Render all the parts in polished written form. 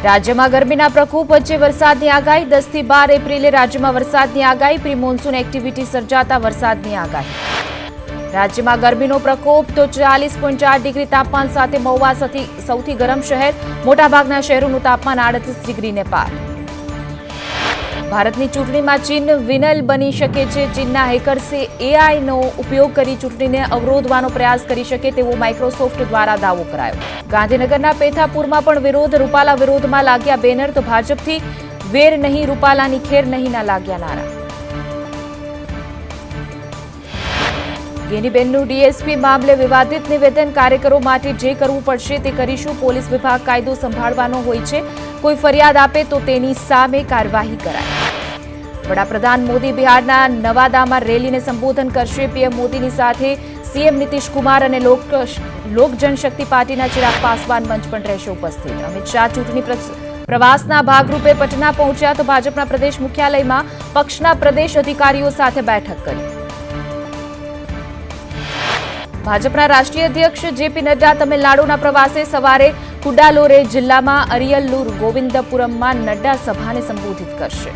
રાજ્યમાં ગરમીના પ્રકોપ વચ્ચે વરસાદની આગાહી 10 થી 12 એપ્રિલે રાજ્યમાં વરસાદની આગાહી પ્રી મોન્સૂન એક્ટિવિટી સર્જાતા વરસાદની આગાહી રાજ્યમાં ગરમીનો પ્રકોપ તો 40.4 ડિગ્રી તાપમાન સાથે મહુવા સૌથી ગરમ શહેર મોટાભાગના શહેરોનું તાપમાન 38 ડિગ્રીને પાર ભારતની ચૂંટણીમાં ચીન વિનલ બની શકે છે ચીનના હેકર્સે એઆઈનો ઉપયોગ કરી ચૂંટણીને અવરોધવાનો પ્રયાસ કરી શકે તેવો માઇક્રોસોફ્ટ દ્વારા દાવો કરાયો ગાંધીનગરના પેથાપુરમાં પણ વિરોધ રૂપાલા વિરોધમાં લાગ્યા બેનર તો ભાજપથી વેર નહીં રૂપાલાની ખેર નહીંના લાગ્યા નારા ગેનીબેનનું ડીએસપી મામલે વિવાદિત નિવેદન કાર્યકરો માટે જે કરવું પડશે તે કરીશું પોલીસ વિભાગ કાયદો સંભાળવાનો હોય છે કોઈ ફરિયાદ આપે તો તેની સામે કાર્યવાહી કરાય વડાપ્રધાન મોદી બિહારના નવાદામાં રેલીને સંબોધન કરશે પીએમ મોદીની સાથે સીએમ નીતિશ કુમાર અને લોક જનશક્તિ પાર્ટીના ચિરાગ પાસવાન મંચ પણ રહેશે ઉપસ્થિત અમિત શાહ ચૂંટણી પ્રવાસના ભાગરૂપે પટના પહોંચ્યા તો ભાજપના પ્રદેશ મુખ્યાલયમાં પક્ષના પ્રદેશ અધિકારીઓ સાથે બેઠક કરી ભાજપના રાષ્ટ્રીય અધ્યક્ષ જેપી નડ્ડા તમિલનાડુના પ્રવાસે સવારે કુડાલોરે જિલ્લામાં અરિયલ્લુર ગોવિંદપુરમમાં નડ્ડા સભાને સંબોધિત કરશે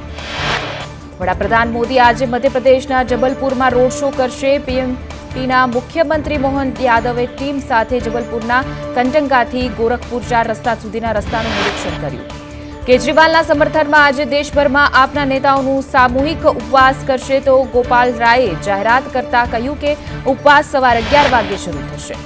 વડાપ્રધાન મોદી આજે મધ્યપ્રદેશના જબલપુરમાં રોડ શો કરશે પીએમપીના મુખ્યમંત્રી મોહન યાદવે ટીમ સાથે જબલપુરના કંટંગાથી ગોરખપુર 4 રસ્તા સુધીના રસ્તાનું નિરીક્ષણ કર્યું કેજરીવાલના સમર્થનમાં આજે દેશભરમાં આપના નેતાઓનું સામૂહિક ઉપવાસ કરશે તો ગોપાલ રાયે જાહેરાત કરતા કહ્યું કે ઉપવાસ સવારે 11 વાગે શરૂ થશે